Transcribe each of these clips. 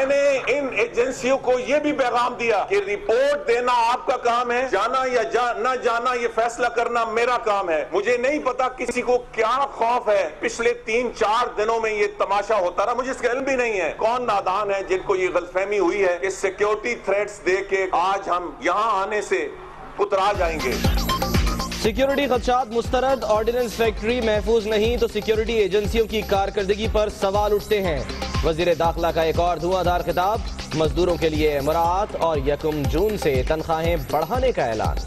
मैंने इन एजेंसियों को ये भी पैगाम दिया कि रिपोर्ट देना आपका काम है, जाना या न जाना ये फैसला करना मेरा काम है। मुझे नहीं पता किसी को क्या खौफ है। पिछले 3-4 दिनों में ये तमाशा होता रहा, मुझे इसका इल्म भी नहीं है कौन नादान है जिनको ये गलतफहमी हुई है कि सिक्योरिटी थ्रेट्स दे के आज हम यहाँ आने से उतरा जाएंगे। सिक्योरिटी खदशात मुस्तरद, ऑर्डिनेंस फैक्ट्री महफूज नहीं तो सिक्योरिटी एजेंसियों की कारकर्दगी पर सवाल उठते हैं। वजीर दाखिला का एक और धुआंधार खिताब, मजदूरों के लिए मुराआत और 1 जून से तनख्वाहें बढ़ाने का ऐलान।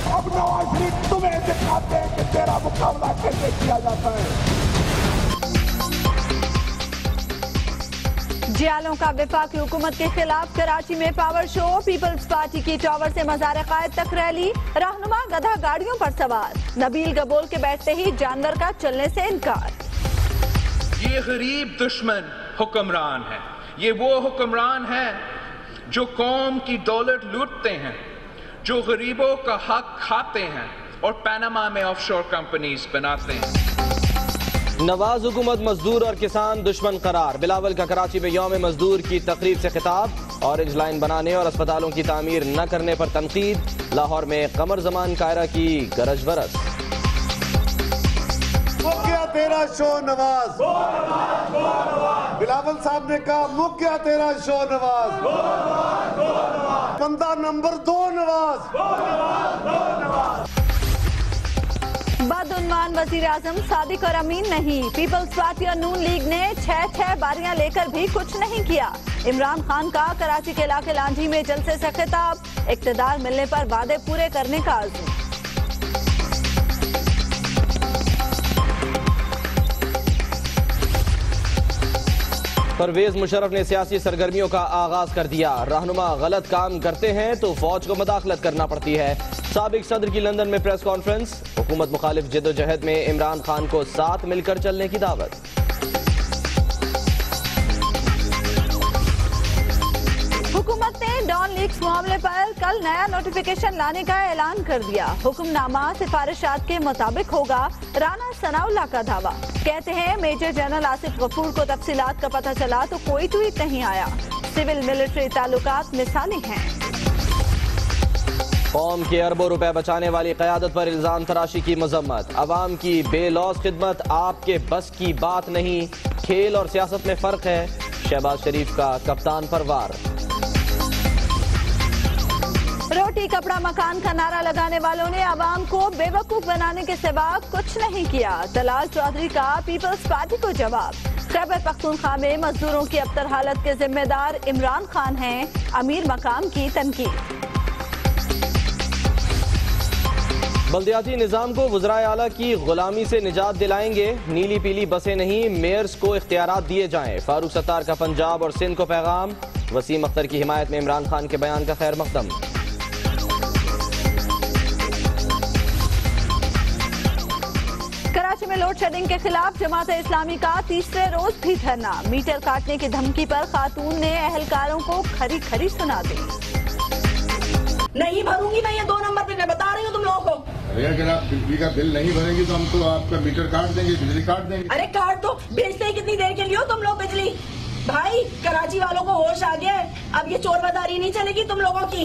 अब नवाज शरीफ तुम्हें दिखाते हैं कि तेरा मुकाबला कैसे किया जाता है। जियालों का वफाकी हुकूमत के खिलाफ कराची में पावर शो, पीपल्स पार्टी की टावर से मज़ार-ए-क़ायद तक रैली, रहनुमा गधा गाड़ियों पर सवार, नबील गबोल के बैठते ही जानवर का चलने से इनकार। ये गरीब दुश्मन हुक्मरान है, ये वो हुक्मरान है जो कौम की दौलत लूटते हैं, जो गरीबों का हक खाते हैं और पनामा में ऑफशोर कंपनीज बनाते हैं। नवाज हुकूमत मजदूर और किसान दुश्मन करार, बिलावल का कराची में यौम मजदूर की तकरीब से खिताब, ऑरेंज लाइन बनाने और अस्पतालों की तामीर न करने पर तनकीद, लाहौर में कमर जमान कायरा की गरज बरस। मुक गया तेरा शो नवाज, बिलावल साहब ने कहा मुक गया तेरा शो नवाज, बंदा नंबर 2 नवाज। बदउन्वान वजीर आजम सादिक और अमीन नहीं, पीपल्स पार्टी और नून लीग ने 6 बारियां लेकर भी कुछ नहीं किया। इमरान खान का कराची के इलाके लांझी में जलसे से खिताब, इक्तदार मिलने पर वादे पूरे करने का आज़म। परवेज मुशर्रफ ने सियासी सरगर्मियों का आगाज कर दिया, रहनुमा गलत काम करते हैं तो फौज को मुदाखलत करना पड़ती है। साबिक सदर की लंदन में प्रेस कॉन्फ्रेंस, हुकूमत मुखालिफ जिद्दोजहद में इमरान खान को साथ मिलकर चलने की दावत। हुकूमत ने डॉन लीक्स मामले पर कल नया नोटिफिकेशन लाने का ऐलान कर दिया। हुक्मनामा सिफारिशात के मुताबिक होगा, राना सनाउल्लाह का दावा। कहते हैं मेजर जनरल आसिफ गफूर को तफसीलात का पता चला तो कोई ट्वीट नहीं आया। सिविल मिलिट्री ताल्लुकात मिसाली हैं। कौम के अरबों रुपए बचाने वाली क़यादत पर इल्जाम तराशी की मजम्मत, अवाम की बेलौस खिदमत आपके बस की बात नहीं, खेल और सियासत में फर्क है, शहबाज शरीफ का कप्तान पर वार। रोटी कपड़ा मकान का नारा लगाने वालों ने आवाम को बेवकूफ बनाने के सिवा कुछ नहीं किया। दलाल चौधरी का पीपल्स पार्टी को जवाब, खैबर पख्तूनख्वा में मजदूरों की अबतर हालत के जिम्मेदार इमरान खान हैं, अमीर मकाम की तनकीद। बल्दियाती निजाम को वज़राए आला की गुलामी से निजात दिलाएंगे, नीली पीली बसें नहीं, मेयर्स को इख्तियारात दिए जाएं। फारूक सत्तार का पंजाब और सिंध को पैगाम, वसीम अख्तर की हिमायत में इमरान खान के बयान का खैर मकदम। कराची में लोड शेडिंग के खिलाफ जमात इस्लामी का तीसरे रोज भी धरना, मीटर काटने की धमकी पर खातून ने अहलकारों को खरी खरी सुना दी। नहीं भरूंगी मैं ये 2 नंबर पे, मैं बता रही हूँ तुम लोगों को। अगर आप बिजली का बिल नहीं भरेंगे तो हम तो आपका मीटर काट देंगे, बिजली काट देंगे। अरे काट दो, बेचते ही कितनी देर के लिए हो तुम लोग बिजली। भाई कराची वालों को होश आ गया है, अब ये चोर बाजारी नहीं चलेगी तुम लोगों की।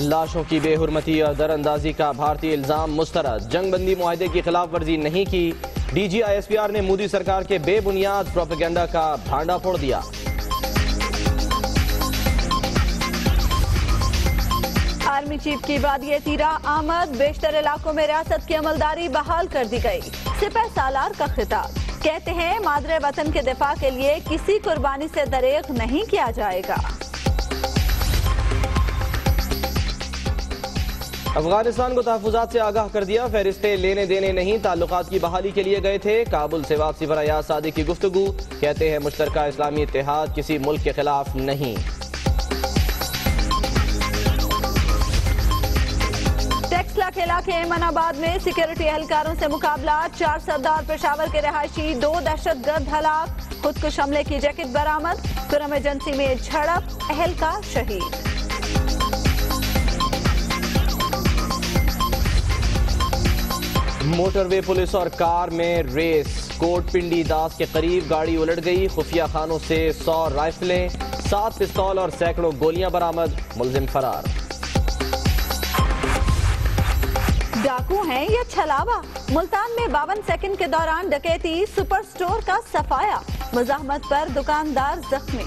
लाशों की बेहुरमती और दरअंदाजी का भारतीय इल्जाम मुस्तरद, जंगबंदी मुआहदे की खिलाफ वर्जी नहीं की, DGISPR ने मोदी सरकार के बेबुनियाद प्रोपेगेंडा का भांडा फोड़ दिया। आर्मी चीफ की वादिये तीरा आमद, बेशतर इलाकों में रियासत की अमलदारी बहाल कर दी गई। सिपह सालार का खिताब, कहते हैं मादरे वतन के दिफा के लिए किसी कुर्बानी से दरेग नहीं किया जाएगा। अफगानिस्तान को तहफुजात से आगाह कर दिया, फहरिस्तें लेने देने नहीं, ताल्लुकात की बहाली के लिए गए थे। काबुल से वापसी पर अयाज सादिक की गुफ्तगू, कहते हैं मुश्तरका इस्लामी इत्तेहाद किसी मुल्क के खिलाफ नहीं। टेक्सला के इलाके एमनाबाद में सिक्योरिटी एहलकारों से मुकाबला, 4 सरदार पेशावर के रहायशी, 2 दहशतगर्द हलाक, खुदकुश हमले की जैकेट बरामद, फिल्म एजेंसी में झड़प, एहलकार शहीद। मोटरवे पुलिस और कार में रेस। कोटपिंडी दास के करीब गाड़ी उलट गई। खुफिया खानों से 100 राइफलें, 7 पिस्तौल और सैकड़ों गोलियां बरामद। मुलजिम फरार। डाकू हैं या छलावा? मुल्तान में 52 सेकंड के दौरान डकैती, सुपर स्टोर का सफाया। मुजाहमत पर दुकानदार जख्मी।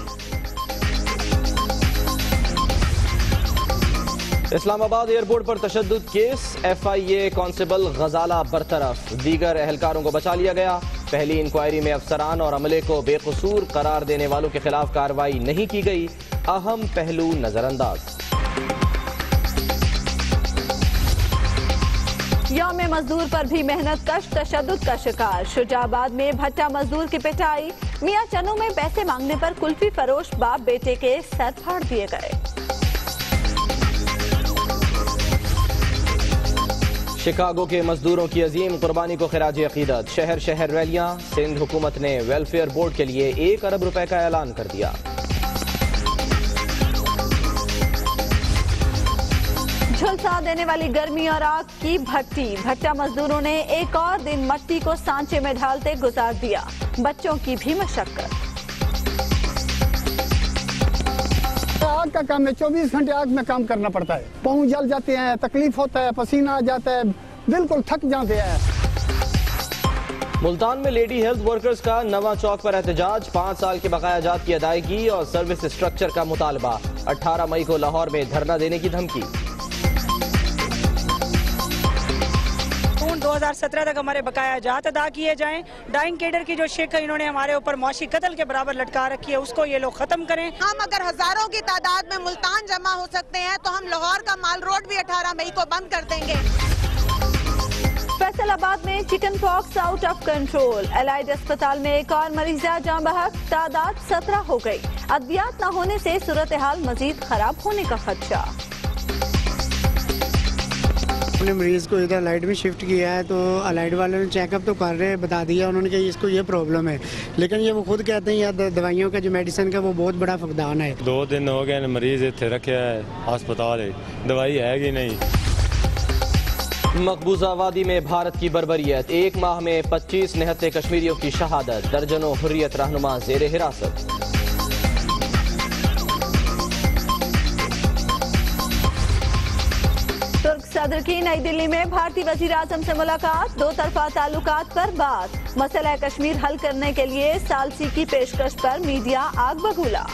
इस्लामाबाद एयरपोर्ट पर तशद्दुद केस। FIA कांस्टेबल गजाला बरतरफ। दीगर एहलकारों को बचा लिया गया। पहली इंक्वायरी में अफसरान और अमले को बेकसूर करार देने वालों के खिलाफ कार्रवाई नहीं की गई। अहम पहलू नजरअंदाज। यौम मजदूर पर भी मेहनत कश तशद्दुद का शिकार। शुजाबाद में भट्टा मजदूर की पिटाई। मियां चन्नू में पैसे मांगने पर कुल्फी फरोश बाप बेटे के सर फाड़ दिए गए। शिकागो के मजदूरों की अजीम कुर्बानी को खिराज अकीदत। शहर शहर रैलियां। सिंध हुकूमत ने वेलफेयर बोर्ड के लिए 1 अरब रुपए का ऐलान कर दिया। झुलसा देने वाली गर्मी और आग की भट्टी। भट्टा मजदूरों ने एक और दिन मट्टी को सांचे में ढालते गुजार दिया। बच्चों की भी मशक्कत। आग का काम है, 24 घंटे आग में काम करना पड़ता है। पाँव जल जाते हैं, तकलीफ होता है, पसीना आ जाता है, बिल्कुल थक जाते हैं। मुल्तान में लेडी हेल्थ वर्कर्स का नवा चौक पर एहतजाज। 5 साल के बकाया जात की अदायगी और सर्विस स्ट्रक्चर का मुतालबा। 18 मई को लाहौर में धरना देने की धमकी। 2017 तक हमारे बकाया जात अदा किए जाएं। डाइंग केडर की जो शेख है, इन्होंने हमारे ऊपर मौशी कत्ल के बराबर लटका रखी है, उसको ये लोग खत्म करें। हम अगर हजारों की तादाद में मुल्तान जमा हो सकते हैं तो हम लाहौर का माल रोड भी 18 मई को बंद कर देंगे। फैसलाबाद में chicken pox out of control. Allied अस्पताल में एक और मरीजा जान बहक। तादाद 17 हो गई। अद्वियात न होने से सूरत हाल मजीद खराब होने का खदशा। अपने मरीज को इधर अलाइड में शिफ्ट किया है तो अलाइड वालों ने चेकअप तो कर रहे हैं, बता दिया उन्होंने कि इसको ये प्रॉब्लम है, लेकिन ये वो खुद कहते हैं यार दवाइयों का जो मेडिसिन का वो बहुत बड़ा फकदान है। 2 दिन हो गए मरीज इतने रखे है अस्पताल, दवाई है कि नहीं। मकबूजा वादी में भारत की बर्बरियत। 1 माह में 25 निहत्ते कश्मीरियों की शहादत। दर्जनों हुर्रियत रहनुमा जेर हिरासत। तुर्क सदर की नई दिल्ली में भारतीय वजीर आजम से मुलाकात। 2 तरफा ताल्लुकात पर बात। मसला कश्मीर हल करने के लिए सालसी की पेशकश पर मीडिया आग बबूला।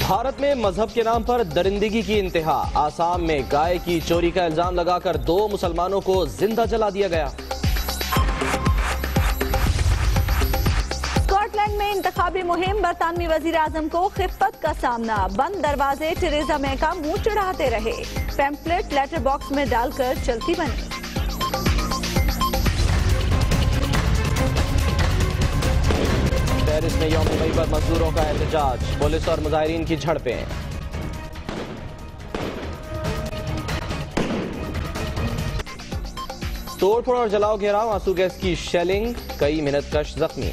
भारत में मजहब के नाम पर दरिंदगी की इंतहा। आसाम में गाय की चोरी का इल्जाम लगाकर 2 मुसलमानों को जिंदा जला दिया गया। स्कॉटलैंड में इंतखाबी मुहिम। बरतानवी वजीर आजम को खिफ्फत का सामना। बंद दरवाजे टेरेसा मे का मुंह चढ़ाते रहे। पैम्पलेट लेटर बॉक्स में डालकर चलती बनी। पेरिस में यौम मई पर मजदूरों का एहतजाज। पुलिस और मुजाहिरीन की झड़पें। तोड़फोड़ और जलाओ घेराव, आंसू गैस की शेलिंग। कई मिनटकश जख्मी।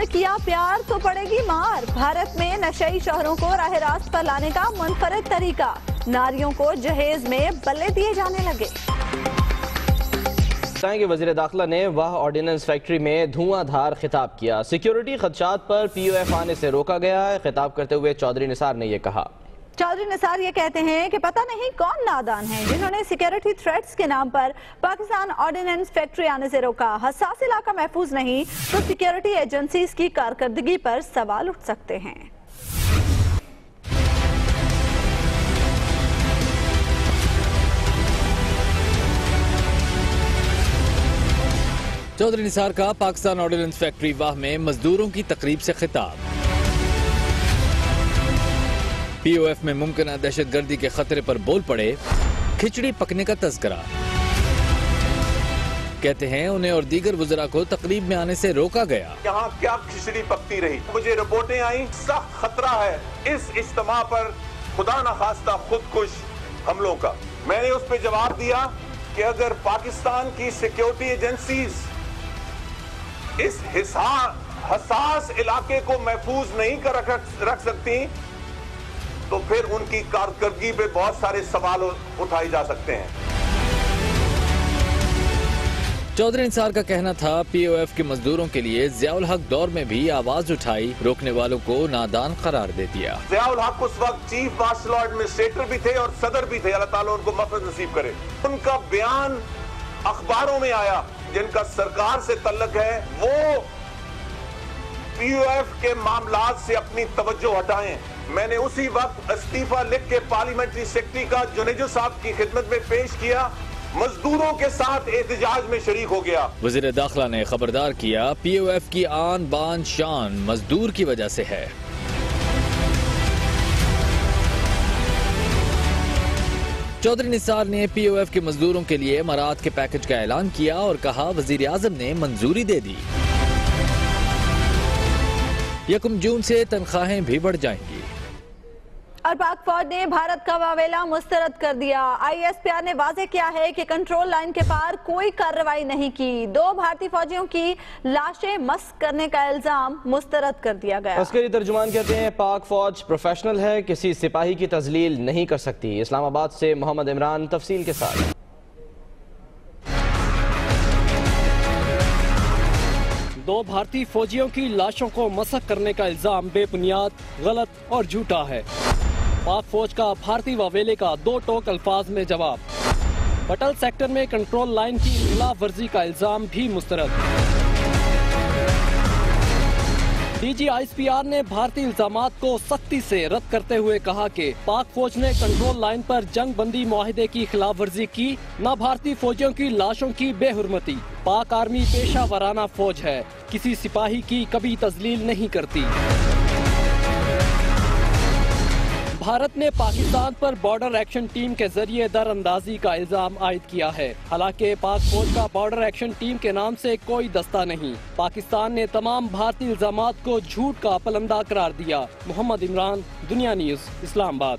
किया प्यार तो पड़ेगी मार। भारत में नशई शौहरों को राह रास्त पर लाने का मुनफरद तरीका। नारियों को जहेज में बल्ले दिए जाने लगे। वज़ीर दाखिला ने वह ऑर्डिनेंस फैक्ट्री में धुआंधार खिताब किया। सिक्योरिटी खदशात पर POF आने से रोका गया है। खिताब करते हुए चौधरी निसार ने यह कहा। चौधरी निसार ये कहते हैं कि पता नहीं कौन नादान है जिन्होंने सिक्योरिटी थ्रेट्स के नाम पर पाकिस्तान ऑर्डिनेंस फैक्ट्री आने से रोका। हसास इलाका महफूज नहीं तो सिक्योरिटी एजेंसीज की कारकर्दगी पर सवाल उठ सकते हैं। चौधरी निसार का पाकिस्तान ऑर्डिनेंस फैक्ट्री वाह में मजदूरों की तकरीब से खिताब। POF में मुमकिन दहशतगर्दी के खतरे पर बोल पड़े। खिचड़ी पकने का तज़किरा। कहते हैं उन्हें और दीगर वज़रा को तकरीब में आने से रोका गया। यहाँ क्या खिचड़ी पकती रही। मुझे रिपोर्टें आई सख्त खतरा है इस इज्तिमा पर खुदा न खास्ता खुदकुश हमलों का। मैंने उस पर जवाब दिया कि अगर पाकिस्तान की सिक्योरिटी एजेंसीज इस हसास इलाके को महफूज नहीं कर रख सकती, तो फिर उनकी कारकर्दगी पे बहुत सारे सवाल उठाए जा सकते हैं। चौधरी निसार का कहना था पीओएफ के मजदूरों के लिए ज़ियाउल हक दौर में भी आवाज उठाई, रोकने वालों को नादान करार दे दिया। ज़ियाउल हक उस वक्त चीफ मार्शल लॉ एडमिनिस्ट्रेटर भी थे और सदर भी थे, अल्लाह ताला उनको मग़फ़िरत नसीब करे। उनका बयान अखबारों में आया, जिनका सरकार से तल्लुक है, वो पीओएफ के मामलात से अपनी तवज्जो हटाएं। मैंने उसी वक्त इस्तीफा लिख के पार्लियामेंट्री सेक्रेटरी का जुनेजो साहब की खिदमत में पेश किया, मजदूरों के साथ एहतजाज में शरीक हो गया। वज़ीर दाखिला ने खबरदार किया, पीओएफ की आन बान शान मजदूर की वजह से है। चौधरी निसार ने पीओएफ के मजदूरों के लिए मराद के पैकेज का ऐलान किया और कहा, वजीर आजम ने मंजूरी दे दी, 1 जून से तनख्वाहें भी बढ़ जाएंगी। और पाक फौज ने भारत का वावेला मुस्तरद कर दिया। आईएसपीआर ने वाजे किया है कि कंट्रोल लाइन के पार कोई कार्रवाई नहीं की। 2 भारतीय फौजियों की लाशें मस्क करने का इल्जाम मुस्तरद कर दिया गया। अस्करी तर्जुमान कहते हैं, पाक फौज प्रोफेशनल है, किसी सिपाही की तजलील नहीं कर सकती। इस्लामाबाद से मोहम्मद इमरान तफसील के साथ। 2 भारतीय फौजियों की लाशों को मसक करने का इल्जाम बेबुनियाद, गलत और झूठा है। पाक फौज का भारतीय वावेले का 2 टोक अल्फाज में जवाब। बटल सेक्टर में कंट्रोल लाइन की खिलाफ वर्जी का इल्जाम भी मुस्तरद। DGISPR ने भारतीय इल्जामात को सख्ती से रद्द करते हुए कहा कि पाक फौज ने कंट्रोल लाइन पर जंग बंदी मुआहिदे की खिलाफ वर्जी की, न भारतीय फौजियों की लाशों की बेहुरमती। पाक आर्मी पेशा वराना फौज है, किसी सिपाही की कभी तजलील नहीं करती। भारत ने पाकिस्तान पर बॉर्डर एक्शन टीम के जरिए दरअंदाजी का इल्जाम आयद किया है। हालांकि पाक फौज का बॉर्डर एक्शन टीम के नाम से कोई दस्ता नहीं। पाकिस्तान ने तमाम भारतीय इल्जामात को झूठ का पलंदा करार दिया। मोहम्मद इमरान, दुनिया न्यूज, इस्लामाबाद।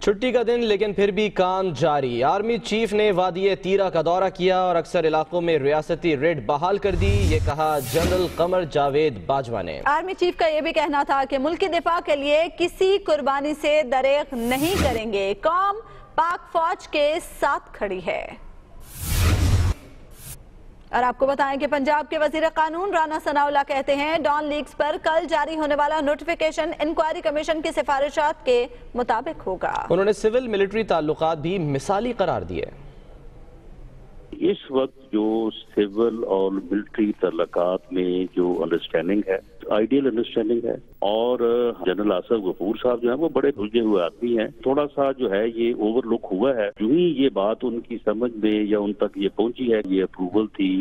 छुट्टी का दिन लेकिन फिर भी काम जारी। आर्मी चीफ ने वादी तीरा का दौरा किया और अक्सर इलाकों में रियासती रेड बहाल कर दी, ये कहा जनरल कमर जावेद बाजवा ने। आर्मी चीफ का ये भी कहना था कि मुल्क के दिफा के लिए किसी कुर्बानी से दरेग नहीं करेंगे, कौम पाक फौज के साथ खड़ी है। और आपको बताएं कि पंजाब के वजीर कानून राना सनाउल्लाह कहते हैं, डॉन लीग्स पर कल जारी होने वाला नोटिफिकेशन इंक्वायरी कमीशन की सिफारिशात के मुताबिक होगा। उन्होंने सिविल मिलिट्री ताल्लुकात भी मिसाली करार दिए। इस वक्त जो सिविल और मिलिट्री ताल्लुकात में जो अंडरस्टैंडिंग है, आइडियल अंडरस्टैंडिंग है, और जनरल आसफ गफूर साहब जो है वो बड़े उलझे हुए आदमी हैं। थोड़ा सा जो है ये ओवरलुक हुआ है। जो ही ये बात उनकी समझ में या उन तक ये पहुंची है, ये अप्रूवल थी,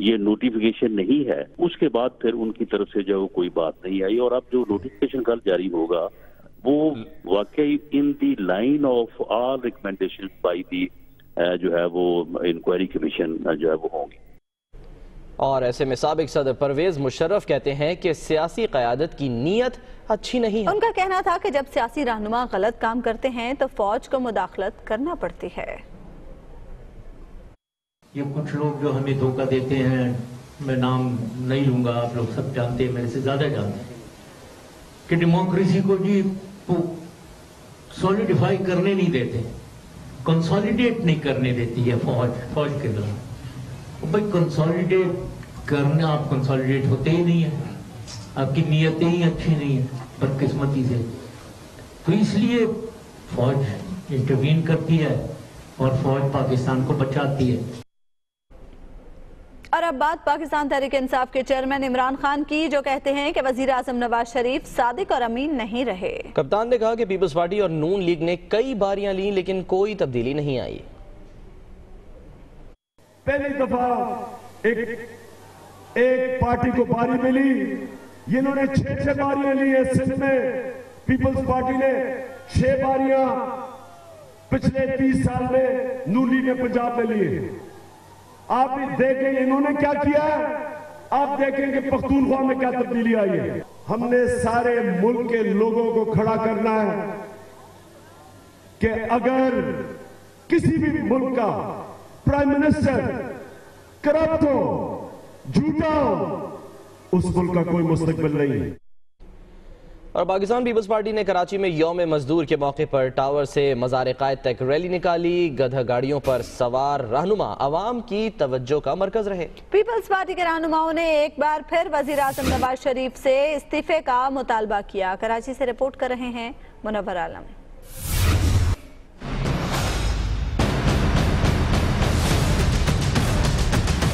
ये नोटिफिकेशन नहीं है, उसके बाद फिर उनकी तरफ से जो कोई बात नहीं आई। और अब जो नोटिफिकेशन कल जारी होगा वो वाकई in the line of all recommendation by the जो है वो इंक्वायरी कमीशन जो है वो होंगी। और ऐसे में साबिक सदर परवेज मुशर्रफ कहते हैं कि सियासी क़यादत की नीयत अच्छी नहीं है। उनका कहना था कि जब सियासी रहनुमा गलत काम करते हैं तो फौज को मुदाखलत करना पड़ती है। ये कुछ लोग जो हमें धोखा देते हैं, मैं नाम नहीं लूंगा, आप लोग सब जानते हैं, मेरे से ज्यादा जानते हैं, कि डेमोक्रेसी को जी सॉलिडिफाई करने नहीं देते, कंसोलिडेट नहीं करने देती है फौज के दौरान। भाई कंसोलिडेट करना, आप कंसोलिडेट होते ही नहीं है, आपकी नीयतें ही अच्छी नहीं है बदकिस्मती से, तो इसलिए फौज इंटरवीन करती है और फौज पाकिस्तान को बचाती है। और अब बात पाकिस्तान तहरीक इंसाफ के चेयरमैन इमरान खान की, जो कहते हैं कि वजीर आजम नवाज शरीफ सादिक और अमीन नहीं रहे। कप्तान ने कहा कि पीपल्स पार्टी और नून लीग ने कई बारियां ली लेकिन कोई तब्दीली नहीं आई। पहली दफा एक पार्टी को बारी मिली, इन्होंने 6 बारियां ली है सिंध में। पीपल्स पार्टी ने 6 बारियां पिछले 30 साल में नून लीग ने पंजाब में ली। आप देखें इन्होंने क्या किया, आप देखेंगे पख्तूनख्वा में क्या तब्दीली आई है। हमने सारे मुल्क के लोगों को खड़ा करना है कि अगर किसी भी मुल्क का प्राइम मिनिस्टर करप्ट हो, झूठा उस मुल्क का कोई मुस्तकबिल नहीं है। और पाकिस्तान पीपल्स पार्टी ने कराची में यौम मजदूर के मौके पर टावर से मज़ार कायद तक रैली निकाली। गधा गाड़ियों पर सवार रहनुमा अवाम की तवज्जो का मरकज रहे। पीपल्स पार्टी के रहनुमाओं ने एक बार फिर वजीर आज़म नवाज शरीफ से इस्तीफे का मुतालबा किया। कराची से रिपोर्ट कर रहे हैं मुनव्वर आलम।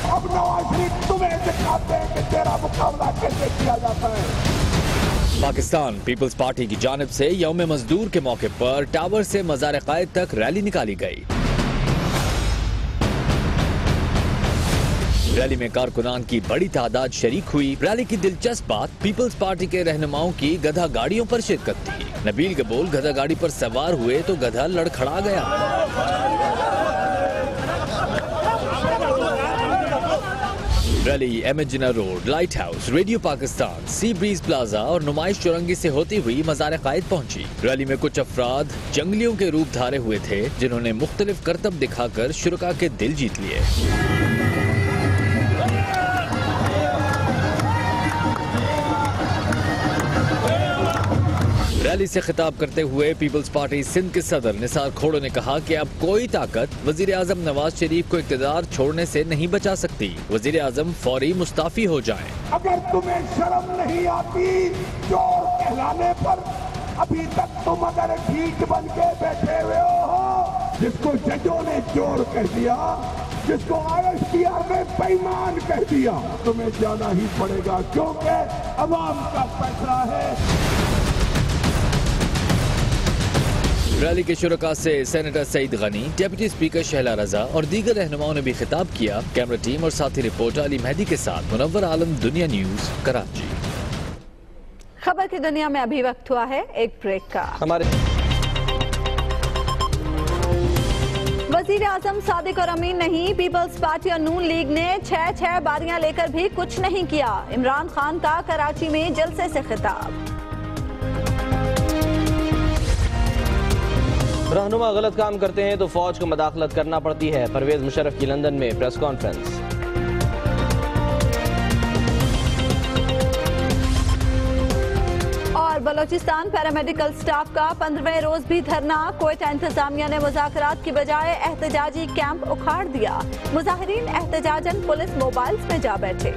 अब नवाज शरीफ तुम्हें दिखाते हैं कि तेरा मुकाबला कैसे किया जाता है। पाकिस्तान पीपल्स पार्टी की जानिब से यौम मजदूर के मौके पर टावर से मज़ार कायद तक रैली निकाली गई। रैली में कारकुनान की बड़ी तादाद शरीक हुई। रैली की दिलचस्प बात पीपल्स पार्टी के रहनुमाओं की गधा गाड़ियों पर शिरकत थी। नबील गबोल गधा गाड़ी पर सवार हुए तो गधा लड़खड़ा गया। Rally एमेजिना road, light house, radio Pakistan, sea breeze plaza और नुमाइश चौरंगी से होती हुई मज़ार कायद पहुंची। रैली में कुछ अफराद जंगलियों के रूप धारे हुए थे जिन्होंने मुख्तलिफ करतब दिखाकर शुरका के दिल जीत लिए। रैली से खिताब करते हुए पीपल्स पार्टी सिंध के सदर निसार खोड़ो ने कहा कि अब कोई ताकत वजीर आजम नवाज शरीफ को इक़्तिदार छोड़ने से नहीं बचा सकती। वजीर आजम फौरी मुस्ताफी हो जाएं। अगर तुम्हें शर्म नहीं आती चोर कहलाने पर, अभी तक तुम अगर ठीक बन के बैठे हुए हो, जिसको जजों ने चोर कह दिया, जिसको ISPR में बेईमान कह दिया, तुम्हें जाना ही पड़ेगा क्योंकि अवाम का फैसला है। रैली के शुरका से senator Saeed Ghani, deputy speaker Shehla Raza और दीगर रहनुमाओं ने भी खिताब किया। कैमरा टीम और साथी रिपोर्टर अली मेहदी के साथ मुनव्वर आलम, दुनिया न्यूज, कराची। खबर की दुनिया में अभी वक्त हुआ है एक ब्रेक का। वजीर आजम सादिक और अमीन नहीं, पीपल्स पार्टी और नून लीग ने 6 बारियां लेकर भी कुछ नहीं किया। इमरान खान का कराची में जलसे से खिताब। रहनुमा गलत काम करते हैं तो फौज को मदाखलत करना पड़ती है। परवेज मुशर्रफ की लंदन में प्रेस कॉन्फ्रेंस। और बलोचिस्तान पैरामेडिकल स्टाफ का 15वें रोज भी धरना। क्वेटा इंतजामिया ने मुज़ाकरात की बजाय एहतजाजी कैंप उखाड़ दिया। मुजाहिरीन एहतजाजन पुलिस मोबाइल्स में जा बैठे।